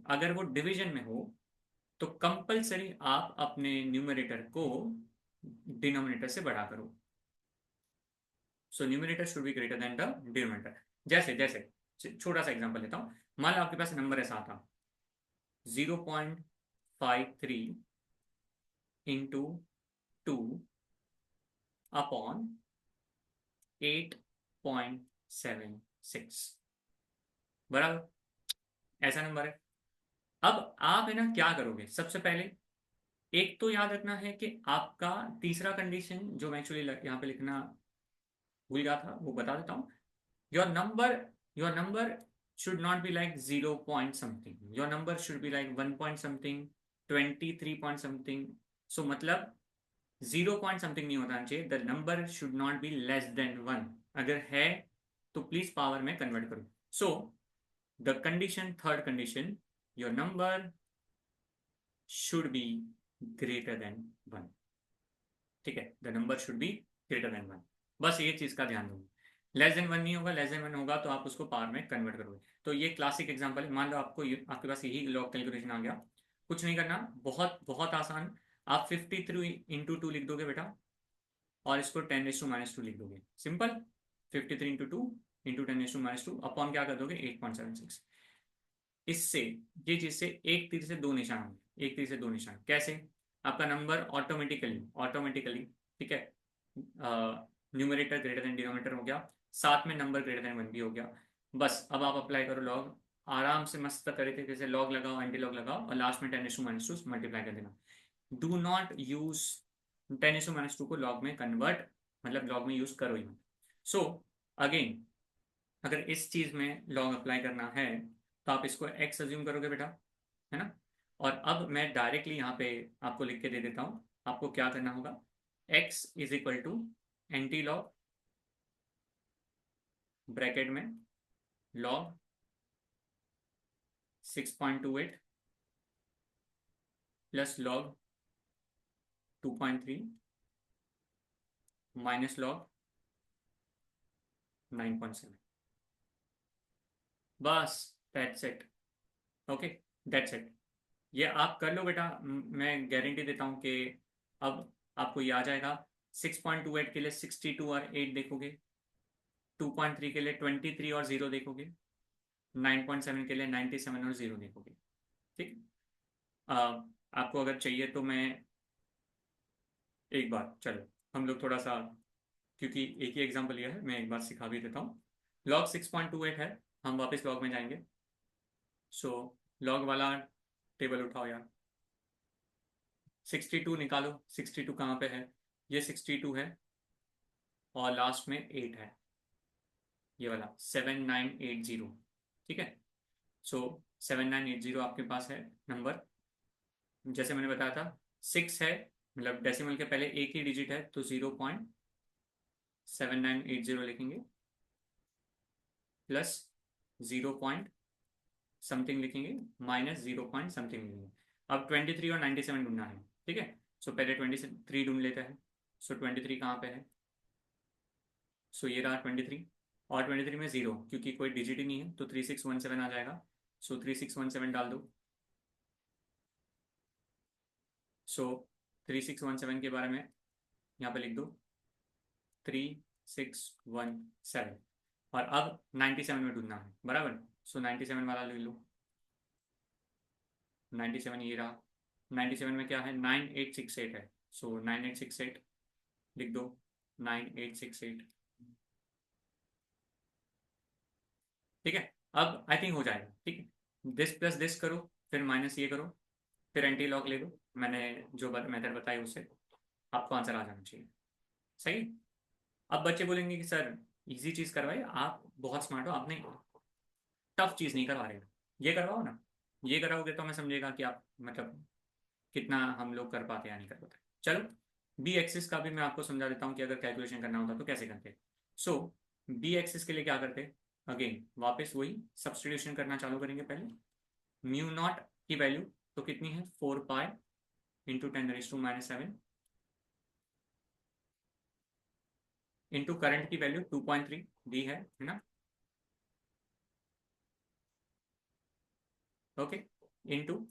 अगर वो डिवीजन में हो तो कंपलसरी आप अपने न्यूमरेटर को डिनोमिनेटर से बड़ा करो। So numerator should be greater than the denominator. जैसे जैसे छोटा सा एग्जांपल लेता हूं, मान लो आपके पास नंबर ऐसा था 0.53 इंटू 2 अपॉन 8.76, बराबर, ऐसा नंबर है। अब आप है ना क्या करोगे, सबसे पहले एक तो याद रखना है कि आपका तीसरा कंडीशन जो मैं एक्चुअली यहाँ पे लिखना भूल गया था वो बता देता हूँ। Your number should not be like 0 point something, your number should be like 1 point something, 23 point something। so मतलब 0 point something नहीं होना चाहिए, the number should not be less than 1। अगर है तो प्लीज पावर में कन्वर्ट करो। so the condition, third condition, your number should be greater than 1, ठीक है, the number should be greater than 1। बस ये चीज का ध्यान दो, लेस देन 1 नहीं होगा, लेस देन 1 होगा तो आप उसको पावर में कन्वर्ट करोगे। तो ये क्लासिक एग्जांपल है। मान लो आपके पास यही लॉग कैलकुलेशन आ गया, कुछ नहीं करना, बहुत बहुत आसान। आप 53 इंटू 2 लिख दोगे बेटा, और इसको 10⁻² लिख दोगे, सिंपल। 53 इंटू 2 इंटू 10⁻² अपॉन क्या कर दोगे 8.76। इससे ये चीज से एक तीर से दो निशान होंगे, एक तीर से दो निशान कैसे, आपका नंबर ऑटोमेटिकली ऑटोमेटिकली, ठीक है, न्यूमरेटर ग्रेटर देन डिनोमिनेटर हो गया, साथ में नंबर ग्रेटर देन 1 भी हो गया। बस अब आप अप्लाई करो लॉग, आराम से मस्त तरीके से लॉग लगाओ, एंटी लॉग लगाओ, और लास्ट में 10⁻² मल्टीप्लाई कर देना। डू नॉट यूज 10⁻² को लॉग में कन्वर्ट, मतलब लॉग में यूज करो ही मत। सो अगेन, अगर इस चीज में लॉग अप्लाई करना है तो आप इसको x अज्यूम करोगे बेटा, है ना। और अब मैं डायरेक्टली यहाँ पे आपको लिख के दे देता हूँ, आपको क्या करना होगा, x is equal to anti log bracket में log 6.28 plus log 2.3 minus log 9.7। बस that's it, okay, that's it. ये आप कर लो बेटा, मैं गारंटी देता हूँ कि अब आपको ये आ जाएगा। 6.28 के लिए 62 और 8 देखोगे, 2.3 के लिए 23 और 0 देखोगे, 9.7 के लिए 97 और 0 देखोगे। ठीक। आपको अगर चाहिए तो मैं एक बार, चलो हम लोग थोड़ा सा, क्योंकि एक ही एग्जाम्पल लिया है, मैं एक बार सिखा भी देता हूँ। लॉग 6.28 है, हम वापस लॉग में जाएंगे। सो लॉग वाला टेबल उठाओ यार, 62 निकालो। 62 कहाँ पे है? ये 62 है और लास्ट में 8 है, ये वाला 7980। ठीक है। सो 7980 आपके पास है नंबर। जैसे मैंने बताया था, 6 है, मतलब डेसिमल के पहले एक ही डिजिट है, तो 0.7980 लिखेंगे, प्लस 0 पॉइंट समथिंग लिखेंगे, माइनस 0 पॉइंट समथिंग लिखेंगे। अब 23 और 97 ढूंढना है। ठीक है। सो पहले 23 ढूंढ लेते हैं। सो 23 कहाँ पे है? सो ये रहा 23, और 23 में 0, क्योंकि कोई डिजिट ही नहीं है, तो 3617 आ जाएगा। सो 3617 डाल दो। सो 3617 के बारे में यहाँ पे लिख दो 3617, और अब 97 में ढूंढना है, बराबर। सो 97 वाला ले लो। 97 ये रहा। 97 में क्या है? 9868 है। सो 9868 लिख दो, 9868। ठीक है। अब आई थिंक हो जाएगा। ठीक है, दिस प्लस दिस करो, फिर माइनस ये करो, फिर एंटी लॉग ले लो। मैंने जो मेथड बताई उससे आपको आंसर आ जाना चाहिए। सही। अब बच्चे बोलेंगे कि सर इजी चीज करवाइए, आप बहुत स्मार्ट हो, आपने टफ चीज नहीं करवा रहे हो, ये करवाओ ना। ये कराओगे तो मैं समझेगा कि आप मतलब कितना हम लोग कर पाते हैं या नहीं कर पाते। चलो, बी एक्सिस का भी मैं आपको समझा देता हूँ कि अगर कैलकुलेशन करना होता तो कैसे करते। सो बी एक्सिस के लिए क्या करते? अगेन वापस वही सब्सटीट्यूशन करना चालू करेंगे। पहले म्यू नॉट की वैल्यू तो कितनी है? 4 पाई इंटू 10⁻⁻⁷ इंटू करंट की वैल्यू 2.3 दी है ना। Okay. Into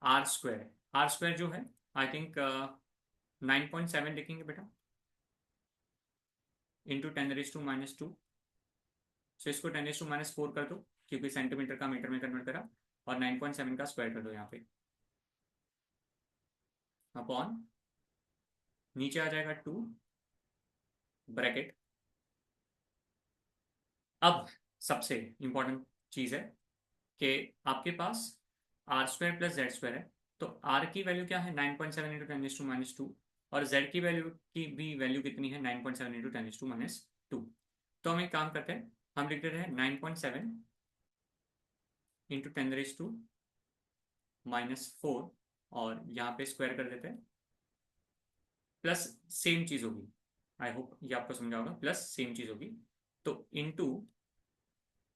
r square. R square जो है आई थिंक 9.7 लिखेंगे बेटा, इंटू 10⁻⁻²। सो इसको 10⁻⁻4 कर दो, क्योंकि सेंटीमीटर का मीटर में कन्वर्ट करा, और 9.7 का स्क्वायर कर दो यहाँ पे, अपॉन नीचे आ जाएगा 2 ब्रैकेट। अब सबसे इंपॉर्टेंट चीज है कि आपके पास R square plus Z square है, तो आर की वैल्यू क्या है? 9.7 इंटू 10⁻², और जेड की वैल्यू की भी वैल्यू कितनी है? 9.7 इंटू 10⁻²। तो हम एक काम करते हैं, हम लिख देते हैं 9.7 इंटू 10⁻⁻4, और यहाँ पे स्क्वायर कर देते हैं, प्लस सेम चीज होगी। आई होप ये आपको समझा होगा, प्लस सेम चीज होगी। तो इंटू,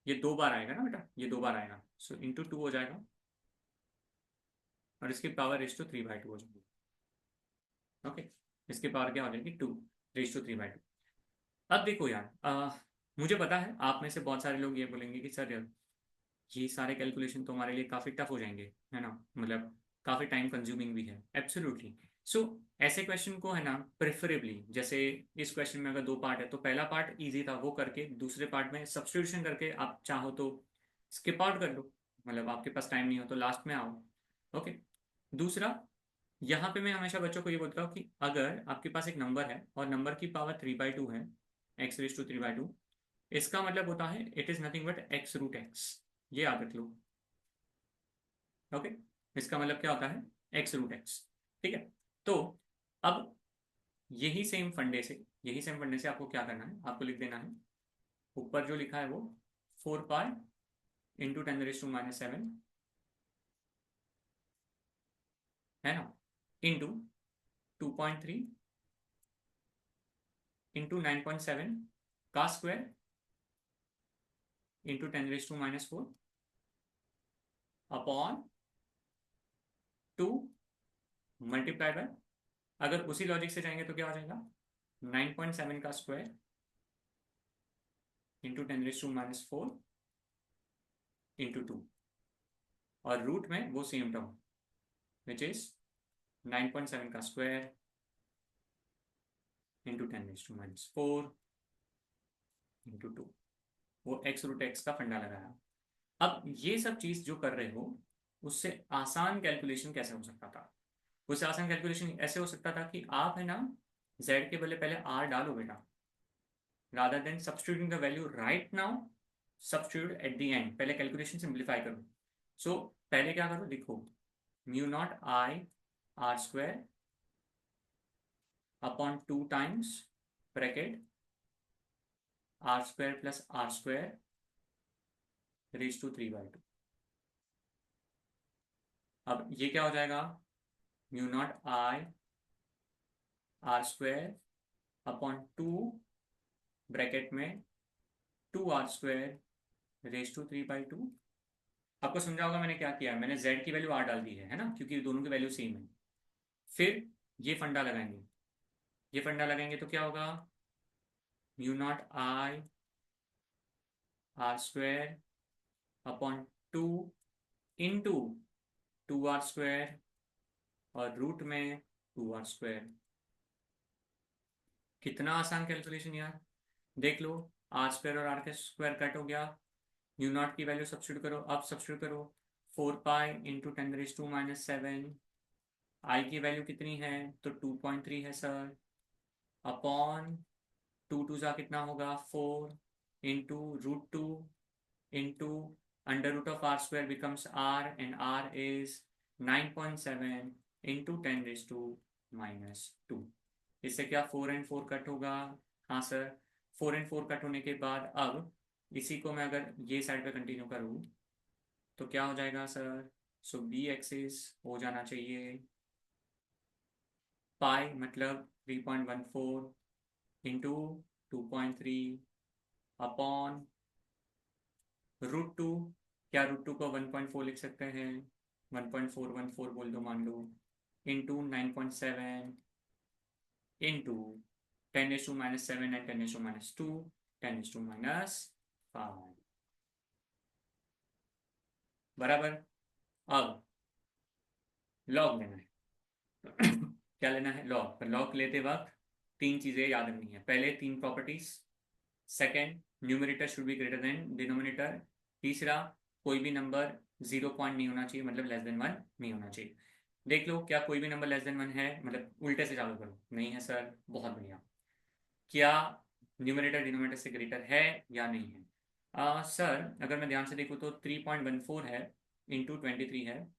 ये 2 बार आएगा ना बेटा, ये 2 बार आएगा, सो इंटू 2 हो जाएगा, और इसकी पावर रेस टू 3/2 हो जाएगी। ओके। इसकी पावर क्या हो जाएगी? 2 रेस टू 3/2। अब देखो यार, मुझे पता है आप में से बहुत सारे लोग ये बोलेंगे कि सर ये सारे कैलकुलेशन तो हमारे लिए काफ़ी टफ हो जाएंगे, है ना, मतलब काफ़ी टाइम कंज्यूमिंग भी है। एब्सोल्युटली। सो ऐसे क्वेश्चन को है ना, प्रेफरेबली, जैसे इस क्वेश्चन में अगर 2 पार्ट है तो पहला पार्ट इजी था, वो करके दूसरे पार्ट में सब्सटीट्यूशन करके आप चाहो तो स्किप आउट कर लो, मतलब आपके पास टाइम नहीं हो तो लास्ट में आओ। ओके। दूसरा, यहाँ पे मैं हमेशा बच्चों को ये बोलता हूँ कि अगर आपके पास एक नंबर है और नंबर की पावर 3/2 है, x⁻³ इसका मतलब होता है it is nothing but x√x। ये याद रख लो। ओके। इसका मतलब क्या होता है? x√x। ठीक है। तो अब यही सेम फंडे से आपको क्या करना है? आपको लिख देना है ऊपर जो लिखा है वो 4 पाई इंटू 10⁻⁻7 है ना, इंटू 2.3 इंटू 9.7 का square into 10⁻⁻4 upon 2 multiply by, अगर उसी लॉजिक से जाएंगे तो क्या हो जाएगा? 9.7 का स्क्वायर इंटू 10⁻⁻4 इंटू 2, और रूट में वो सेम टर्म विच इज 9.7 का स्क्वायर इंटू 10⁻⁻4 इंटू 2, वो x रूट x का फंडा लगाया। अब ये सब चीज जो कर रहे हो, उससे आसान कैलकुलेशन कैसे हो सकता था? उससे आसान कैलकुलेशन ऐसे हो सकता था कि आप है ना z के बदले पहले r डालो बेटा, rather than substituting the value right now, substitute at the end। पहले कैलकुलेशन सिंप्लीफाई करो। सो पहले क्या करो, देखो mu naught I r square upon 2 times bracket r square plus r square raise to 3/2। अब ये क्या हो जाएगा, mu naught I r square upon 2 bracket में 2r² रेज टू 3/2। आपको समझा होगा मैंने क्या किया है, मैंने z की वैल्यू r डाल दी है ना, क्योंकि दोनों की वैल्यू सेम है। फिर ये फंडा लगाएंगे, ये फंडा लगाएंगे तो क्या होगा, mu naught I r square upon 2 into 2r² और रूट में 2r²। कितना आसान कैलकुलेशन यार, देख लो, आर स्क्वायर और आर के स्क्वायर कट हो गया, म्यू नॉट की वैल्यू सब्स्टिट्यूट करो। अब सब्स्टिट्यूट करो 4 पाई इंटू 10⁻⁻7। आई की वैल्यू कितनी है, तो 2.3 है सर, अपॉन 2 जा कितना होगा 4 into root 2 into under root of r square becomes r and r is 9.7 into 10⁻²। इससे क्या 4 एंड 4 कट होगा, हाँ सर। 4 एंड 4 कट होने के बाद अब इसी को मैं अगर ये साइड पे कंटिन्यू करूँ तो क्या हो जाएगा सर, सो बी एक्सिस हो जाना चाहिए पाई मतलब 3.14 इंटू 2.3 अपॉन रूट 2। क्या रूट 2 को 1.4 लिख सकते हैं, 1.414 बोल दो मान लो, इंटू 9.7 इंटू 10⁻⁻7 एंड 10⁻², 10⁻⁵ बराबर। अब लॉग लेना है क्या लेना है, लॉग। पर लॉग लेते वक्त 3 चीजें याद रखनी है, पहले 3 properties, second numerator should be greater than denominator, तीसरा कोई भी नंबर 0 पॉइंट नहीं होना चाहिए, मतलब लेस देन 1 नहीं होना चाहिए। देख लो क्या कोई भी नंबर लेस देन 1 है, मतलब उल्टे से चालू करो, नहीं है सर, बहुत बढ़िया। क्या न्यूमरेटर डिनोमिनेटर से ग्रेटर है या नहीं है? सर अगर मैं ध्यान से देखूँ तो 3.14 है इंटू 23 है,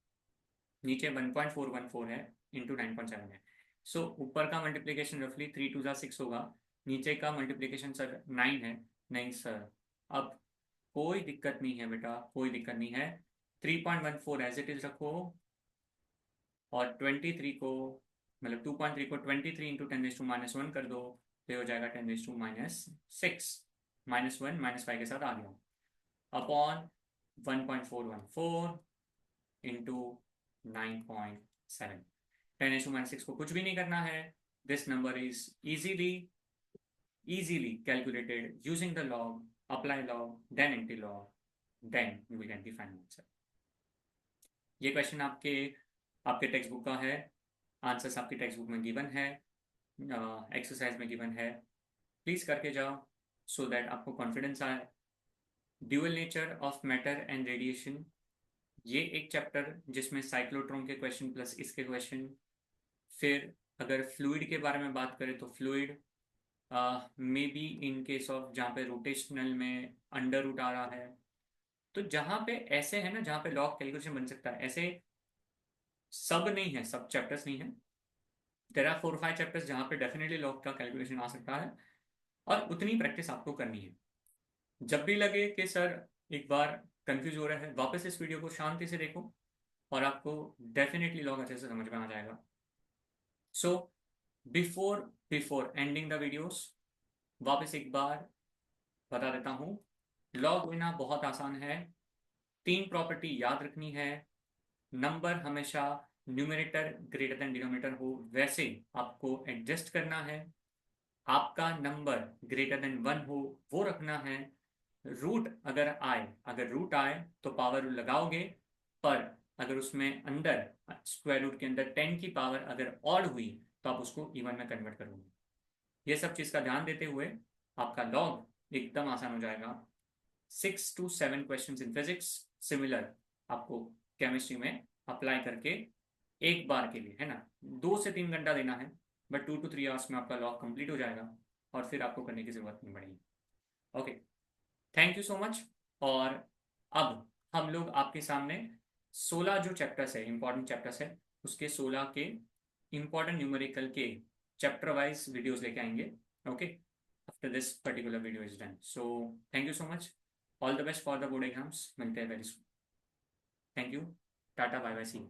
नीचे 1.414 है इंटू 9.7 है। सो ऊपर का मल्टीप्लीकेशन रफली 3 2 जा 6 होगा, नीचे का मल्टीप्लीकेशन सर 9 है। नहीं सर, अब कोई दिक्कत नहीं है बेटा, कोई दिक्कत नहीं है, 3.14 एज इट इज रखो और 23 को मतलब 2.3 को 23 इंटू 10⁻⁻1 कर दो, तो हो जाएगा 10⁻⁻6 -1 -5 के साथ आ गया, अपॉन 1.414 इंटू 9.7। 10⁻⁻6 को कुछ भी नहीं करना है, this number is easily calculated using the log, apply log, then anti-log, then you will get the final answer। ये क्वेश्चन आपके आपके टेक्स्ट बुक का है, आंसर्स आपकी टेक्स्ट बुक में गिवन है, एक्सरसाइज में गिवन है, प्लीज करके जाओ सो दैट आपको कॉन्फिडेंस आए। Dual nature of matter and radiation, ये एक चैप्टर जिसमें साइक्लोट्रॉन के क्वेश्चन प्लस इसके क्वेश्चन। फिर अगर फ्लूइड के बारे में बात करें तो fluid may be in case of जहाँ पे रोटेशनल में अंडर रूट आ रहा है, तो जहाँ पे ऐसे है ना जहाँ पे लॉग कैलकुलेशन बन सकता है, ऐसे सब नहीं है, सब चैप्टर्स नहीं है, देयर आर 4 5 चैप्टर्स जहाँ पे डेफिनेटली लॉग का कैलकुलेशन आ सकता है, और उतनी प्रैक्टिस आपको करनी है। जब भी लगे कि सर एक बार कंफ्यूज हो रहा है, वापस इस वीडियो को शांति से देखो और आपको डेफिनेटली लॉग अच्छे से समझ में आ जाएगा। So before before ending the videos वापस एक बार बता देता हूँ, लॉग लेना बहुत आसान है, 3 प्रॉपर्टी याद रखनी है, नंबर हमेशा न्यूमरेटर ग्रेटर देन डिनोमिनेटर हो वैसे आपको एडजस्ट करना है, आपका नंबर ग्रेटर देन 1 हो वो रखना है, रूट अगर रूट आए तो पावर रूल लगाओगे, पर अगर उसमें अंदर स्क्वायर रूट के अंदर 10 की पावर अगर ऑड हुई तो आप उसको इवन में कन्वर्ट करोगे। ये सब चीज़ का ध्यान देते हुए आपका लॉग एकदम आसान हो जाएगा। 6 to 7 question in physics similar आपको केमिस्ट्री में अप्लाई करके एक बार के लिए, है ना, 2 से 3 घंटा देना है, बट 2 to 3 आवर्स में आपका लॉग कंप्लीट हो जाएगा और फिर आपको करने की जरूरत नहीं पड़ेगी। Okay, thank you so much. और अब हम लोग आपके सामने 16 जो चैप्टर्स है, इंपॉर्टेंट चैप्टर्स है, उसके 16 के इंपॉर्टेंट न्यूमेरिकल के चैप्टर वाइज वीडियोस लेके आएंगे। Okay, after this particular video is done. So thank you so much, all the best for the board exams, मिलते हैं very soon. Thank you, tata, bye bye, see you.